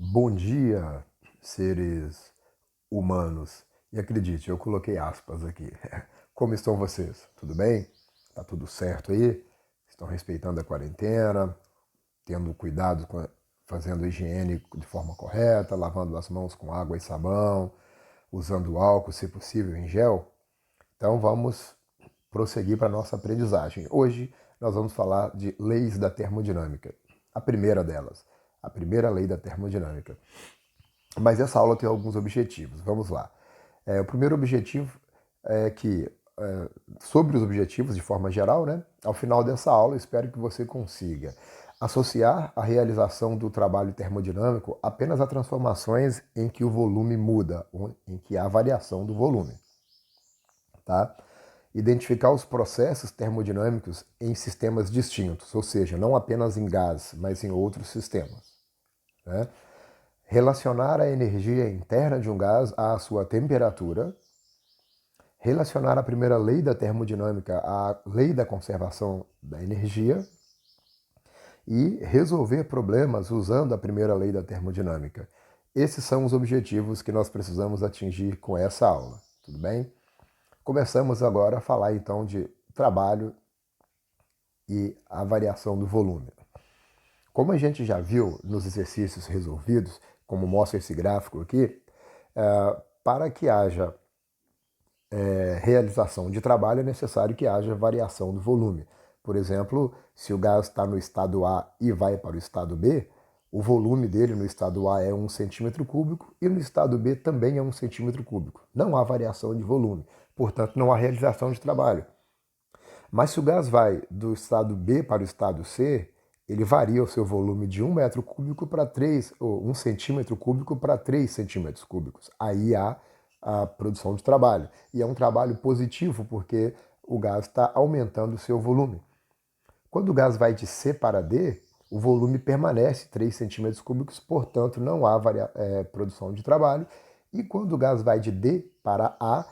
Bom dia, seres humanos. E acredite, eu coloquei aspas aqui. Como estão vocês? Tudo bem? Tá tudo certo aí? Estão respeitando a quarentena, tendo cuidado fazendo higiene de forma correta, lavando as mãos com água e sabão, usando álcool, se possível, em gel? Então vamos prosseguir para a nossa aprendizagem. Hoje nós vamos falar de leis da termodinâmica. A primeira delas, a primeira lei da termodinâmica. Mas essa aula tem alguns objetivos. Vamos lá. O primeiro objetivo é que, sobre os objetivos de forma geral, né, ao final dessa aula, eu espero que você consiga associar a realização do trabalho termodinâmico apenas a transformações em que o volume muda, ou em que há variação do volume. Tá? Identificar os processos termodinâmicos em sistemas distintos, ou seja, não apenas em gás, mas em outros sistemas. Né? Relacionar a energia interna de um gás à sua temperatura, relacionar a primeira lei da termodinâmica à lei da conservação da energia e resolver problemas usando a primeira lei da termodinâmica. Esses são os objetivos que nós precisamos atingir com essa aula, tudo bem? Começamos agora a falar então de trabalho e a variação do volume. Como a gente já viu nos exercícios resolvidos, como mostra esse gráfico aqui, para que haja realização de trabalho é necessário que haja variação do volume. Por exemplo, se o gás está no estado A e vai para o estado B, o volume dele no estado A é 1 centímetro cúbico e no estado B também é 1 centímetro cúbico. Não há variação de volume, portanto não há realização de trabalho. Mas se o gás vai do estado B para o estado C, ele varia o seu volume de 1 metro cúbico para 3, ou 1 centímetro cúbico para 3 centímetros cúbicos. Aí há a produção de trabalho. E é um trabalho positivo, porque o gás está aumentando o seu volume. Quando o gás vai de C para D, o volume permanece 3 centímetros cúbicos, portanto não há produção de trabalho. E quando o gás vai de D para A,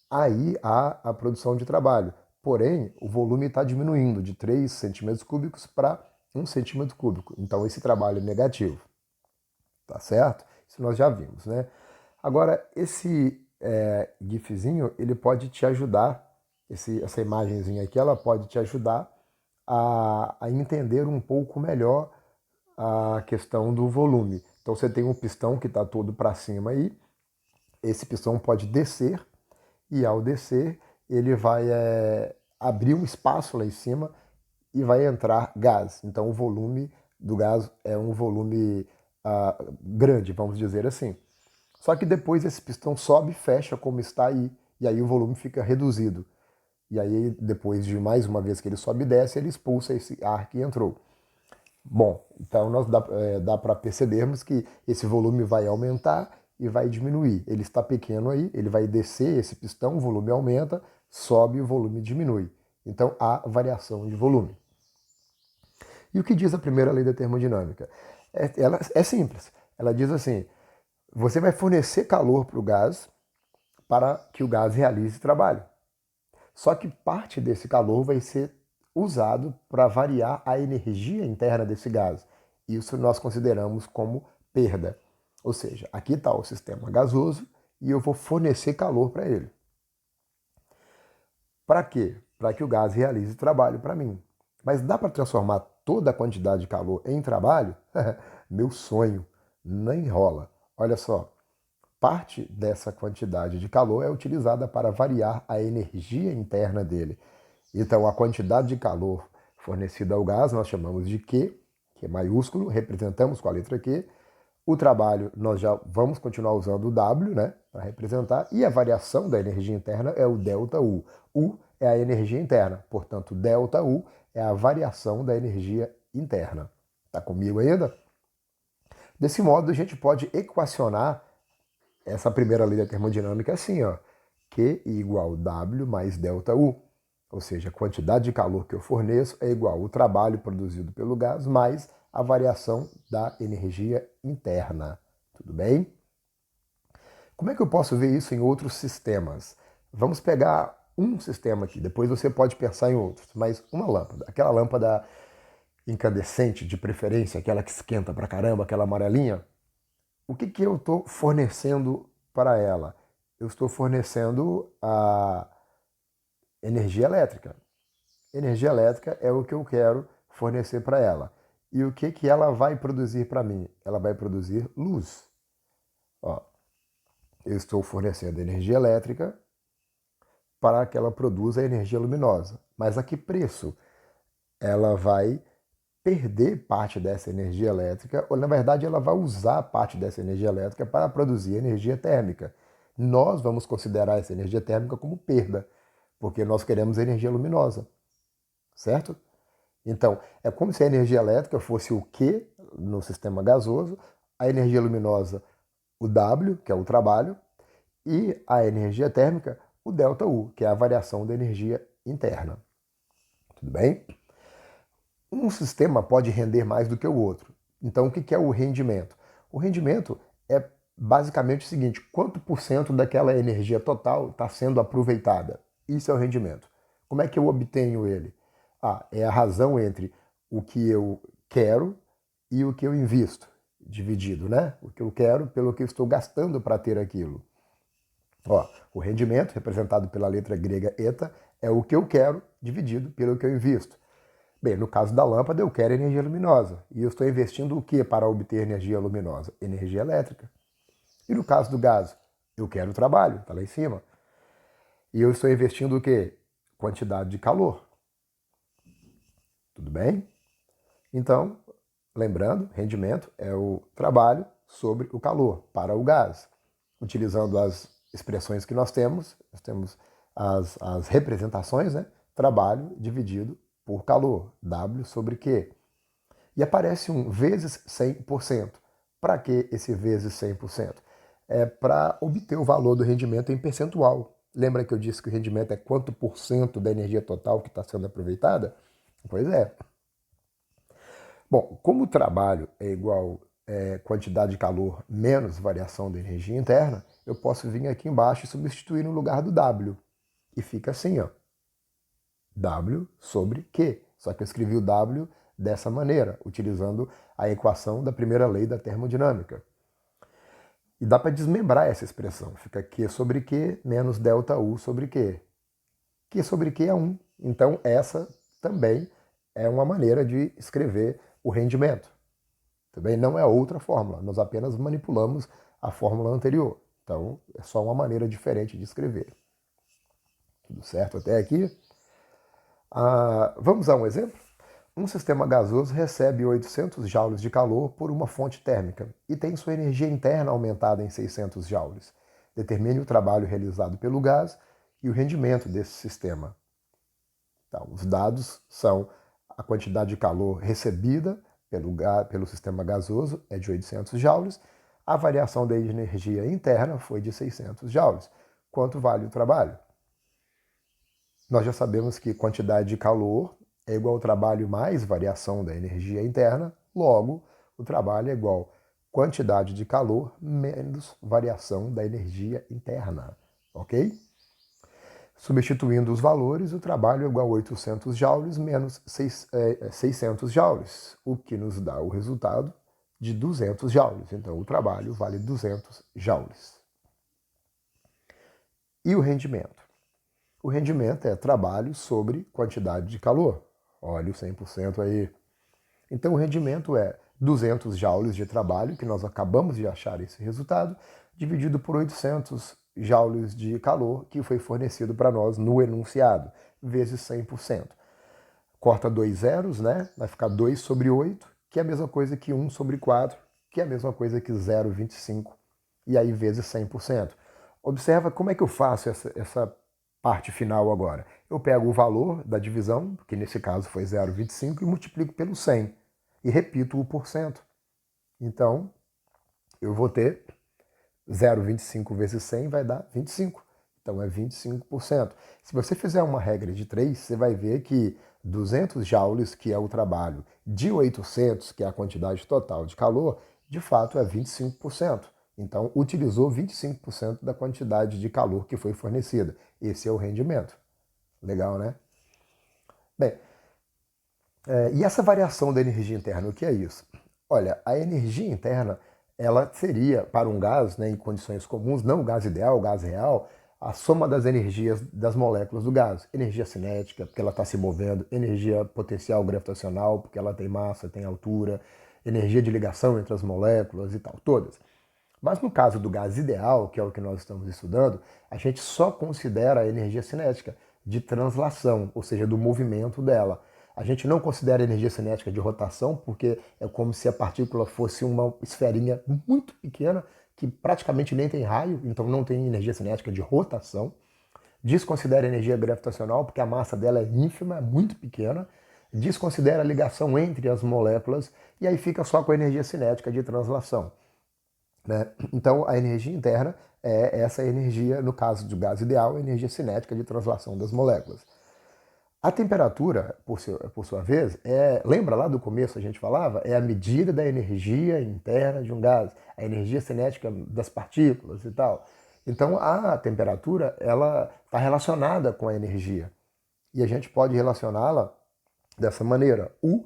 aí há a produção de trabalho. Porém, o volume está diminuindo de 3 centímetros cúbicos para 1 centímetro cúbico. Então esse trabalho é negativo. Tá certo? Isso nós já vimos, né? Agora, esse GIFzinho, ele pode te ajudar, essa imagenzinha aqui, ela pode te ajudar a entender um pouco melhor a questão do volume. Então você tem um pistão que está todo para cima aí, esse pistão pode descer e ao descer ele vai abrir um espaço lá em cima e vai entrar gás. Então o volume do gás é um volume grande, vamos dizer assim. Só que depois esse pistão sobe e fecha como está aí, e aí o volume fica reduzido. E aí, depois de mais uma vez que ele sobe e desce, ele expulsa esse ar que entrou. Bom, então dá para percebermos que esse volume vai aumentar e vai diminuir. Ele está pequeno aí, ele vai descer esse pistão, o volume aumenta, sobe e o volume diminui. Então há variação de volume. E o que diz a primeira lei da termodinâmica? Ela é simples. Ela diz assim: você vai fornecer calor para o gás para que o gás realize trabalho. Só que parte desse calor vai ser usado para variar a energia interna desse gás. Isso nós consideramos como perda. Ou seja, aqui está o sistema gasoso e eu vou fornecer calor para ele. Para quê? Para que o gás realize trabalho para mim. Mas dá para transformar toda a quantidade de calor em trabalho? Meu sonho. Nem rola. Olha só, parte dessa quantidade de calor é utilizada para variar a energia interna dele. Então, a quantidade de calor fornecida ao gás nós chamamos de Q, que é maiúsculo, representamos com a letra Q. O trabalho nós já vamos continuar usando o W, né, para representar, e a variação da energia interna é o ΔU. U é a energia interna, portanto, ΔU é a variação da energia interna. Tá comigo ainda? Desse modo, a gente pode equacionar essa primeira lei da termodinâmica assim, ó, Q igual W mais ΔU. Ou seja, a quantidade de calor que eu forneço é igual ao trabalho produzido pelo gás mais a variação da energia interna. Tudo bem? Como é que eu posso ver isso em outros sistemas? Vamos pegar um sistema aqui, depois você pode pensar em outros, mas uma lâmpada, aquela lâmpada incandescente de preferência, aquela que esquenta pra caramba, aquela amarelinha, o que que eu estou fornecendo para ela? Eu estou fornecendo a energia elétrica. Energia elétrica é o que eu quero fornecer para ela. E o que que ela vai produzir para mim? Ela vai produzir luz. Ó, eu estou fornecendo energia elétrica para que ela produza energia luminosa. Mas a que preço? Ela vai perder parte dessa energia elétrica, ou na verdade ela vai usar parte dessa energia elétrica para produzir energia térmica. Nós vamos considerar essa energia térmica como perda, porque nós queremos energia luminosa, certo? Então, é como se a energia elétrica fosse o Q no sistema gasoso, a energia luminosa o W, que é o trabalho, e a energia térmica o ΔU, que é a variação da energia interna. Tudo bem? Um sistema pode render mais do que o outro. Então, o que é o rendimento? O rendimento é basicamente o seguinte: quanto por cento daquela energia total está sendo aproveitada? Isso é o rendimento. Como é que eu obtenho ele? É a razão entre o que eu quero e o que eu invisto, dividido, né? O que eu quero pelo que eu estou gastando para ter aquilo. O rendimento, representado pela letra grega eta, é o que eu quero dividido pelo que eu invisto. Bem, no caso da lâmpada, eu quero energia luminosa. E eu estou investindo o que para obter energia luminosa? Energia elétrica. E no caso do gás, eu quero trabalho, está lá em cima. E eu estou investindo o quê? Quantidade de calor. Tudo bem? Então, lembrando, rendimento é o trabalho sobre o calor para o gás. Utilizando as expressões que nós temos as representações, né? Trabalho dividido por calor, W sobre Q. E aparece um vezes 100%. Para que esse vezes 100%? É para obter o valor do rendimento em percentual. Lembra que eu disse que o rendimento é quanto por cento da energia total que está sendo aproveitada? Pois é. Bom, como o trabalho é igual quantidade de calor menos variação da energia interna, eu posso vir aqui embaixo e substituir no lugar do W. E fica assim, ó. W sobre Q. Só que eu escrevi o W dessa maneira, utilizando a equação da primeira lei da termodinâmica. E dá para desmembrar essa expressão. Fica Q sobre Q menos ΔU sobre Q. Q sobre Q é 1. Então, essa também é uma maneira de escrever o rendimento. Também não é outra fórmula, nós apenas manipulamos a fórmula anterior. Então, é só uma maneira diferente de escrever. Tudo certo até aqui? Vamos a um exemplo? Um sistema gasoso recebe 800 joules de calor por uma fonte térmica e tem sua energia interna aumentada em 600 joules. Determine o trabalho realizado pelo gás e o rendimento desse sistema. Então, os dados são a quantidade de calor recebida pelo sistema gasoso é de 800 joules, a variação da energia interna foi de 600 joules. Quanto vale o trabalho? Nós já sabemos que quantidade de calor é igual ao trabalho mais variação da energia interna, logo, o trabalho é igual quantidade de calor menos variação da energia interna, ok? Substituindo os valores, o trabalho é igual a 800 joules menos 600 joules, o que nos dá o resultado de 200 joules. Então, o trabalho vale 200 joules. E o rendimento? O rendimento é trabalho sobre quantidade de calor. Olha o 100% aí. Então, o rendimento é 200 joules de trabalho, que nós acabamos de achar esse resultado, dividido por 800 joules de calor que foi fornecido para nós no enunciado, vezes 100%. Corta 2 zeros, né? Vai ficar 2 sobre 8, que é a mesma coisa que 1 sobre 4, que é a mesma coisa que 0,25, e aí vezes 100%. Observa como é que eu faço essa parte final agora. Eu pego o valor da divisão, que nesse caso foi 0,25, e multiplico pelo 100. E repito o porcento. Então, eu vou ter 0,25 vezes 100 vai dar 25. Então, é 25%. Se você fizer uma regra de 3, você vai ver que 200 joules, que é o trabalho, de 800, que é a quantidade total de calor, de fato é 25%. Então, utilizou 25% da quantidade de calor que foi fornecida. Esse é o rendimento. Legal, né? Bem, e essa variação da energia interna, o que é isso? Olha, a energia interna ela seria, para um gás, né, em condições comuns, não o gás ideal, o gás real, a soma das energias das moléculas do gás. Energia cinética, porque ela está se movendo, energia potencial gravitacional, porque ela tem massa, tem altura, energia de ligação entre as moléculas e tal, todas. Mas no caso do gás ideal, que é o que nós estamos estudando, a gente só considera a energia cinética de translação, ou seja, do movimento dela. A gente não considera a energia cinética de rotação, porque é como se a partícula fosse uma esferinha muito pequena, que praticamente nem tem raio, então não tem energia cinética de rotação. Desconsidera a energia gravitacional, porque a massa dela é ínfima, é muito pequena. Desconsidera a ligação entre as moléculas, e aí fica só com a energia cinética de translação. Né? Então, a energia interna é essa energia, no caso do gás ideal, a energia cinética de translação das moléculas. A temperatura, por sua vez, lembra lá do começo a gente falava? É a medida da energia interna de um gás, a energia cinética das partículas e tal. Então, a temperatura, ela está relacionada com a energia. E a gente pode relacioná-la dessa maneira. U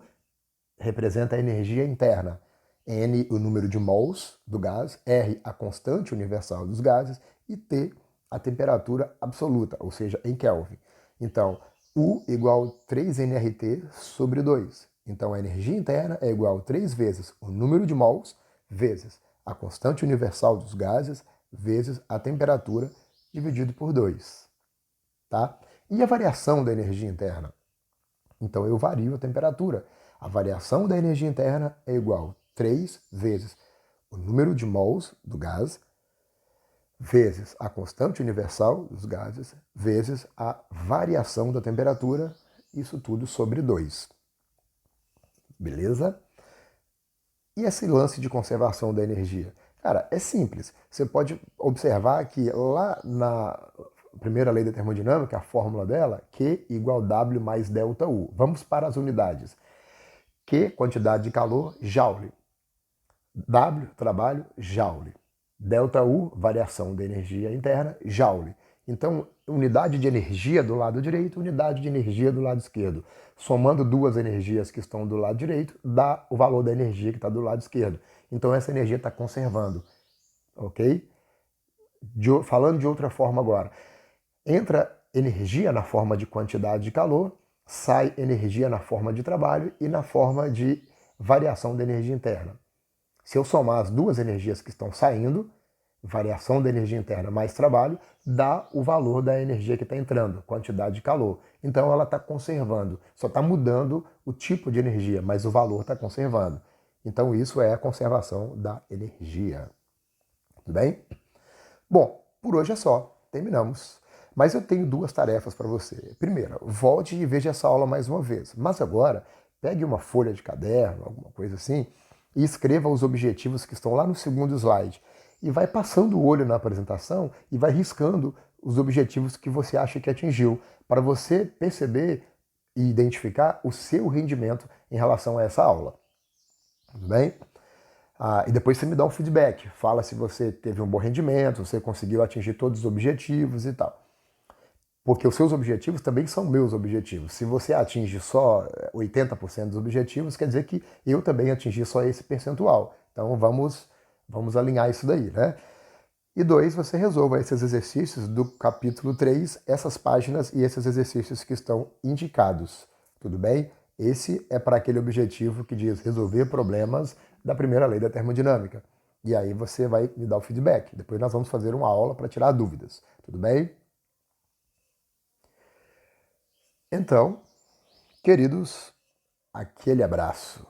representa a energia interna. N, o número de mols do gás, R, a constante universal dos gases, e T, a temperatura absoluta, ou seja, em Kelvin. Então, U igual 3nRT sobre 2. Então, a energia interna é igual a 3 vezes o número de mols, vezes a constante universal dos gases, vezes a temperatura, dividido por 2. Tá? E a variação da energia interna? Então, eu vario a temperatura. A variação da energia interna é igual a 3 vezes o número de mols do gás, vezes a constante universal dos gases, vezes a variação da temperatura, isso tudo sobre 2. Beleza? E esse lance de conservação da energia? Cara, é simples. Você pode observar que lá na primeira lei da termodinâmica, a fórmula dela, Q igual W mais delta U. Vamos para as unidades. Q, quantidade de calor, joule. W, trabalho, joule. Delta U, variação da energia interna, joule. Então, unidade de energia do lado direito, unidade de energia do lado esquerdo. Somando duas energias que estão do lado direito, dá o valor da energia que está do lado esquerdo. Então, essa energia está conservando. Ok? Falando de outra forma agora. Entra energia na forma de quantidade de calor, sai energia na forma de trabalho e na forma de variação da energia interna. Se eu somar as duas energias que estão saindo, variação da energia interna mais trabalho, dá o valor da energia que está entrando, quantidade de calor. Então ela está conservando, só está mudando o tipo de energia, mas o valor está conservando. Então isso é a conservação da energia. Tudo bem? Bom, por hoje é só. Terminamos. Mas eu tenho duas tarefas para você. Primeiro, volte e veja essa aula mais uma vez. Mas agora, pegue uma folha de caderno, alguma coisa assim, e escreva os objetivos que estão lá no segundo slide. E vai passando o olho na apresentação e vai riscando os objetivos que você acha que atingiu, para você perceber e identificar o seu rendimento em relação a essa aula. Tudo bem? E depois você me dá um feedback. Fala se você teve um bom rendimento, você conseguiu atingir todos os objetivos e tal. Porque os seus objetivos também são meus objetivos. Se você atinge só 80% dos objetivos, quer dizer que eu também atingi só esse percentual. Então vamos alinhar isso daí, né? E 2, você resolva esses exercícios do capítulo 3, essas páginas e esses exercícios que estão indicados. Tudo bem? Esse é para aquele objetivo que diz resolver problemas da primeira lei da termodinâmica. E aí você vai me dar o feedback. Depois nós vamos fazer uma aula para tirar dúvidas. Tudo bem? Então, queridos, aquele abraço.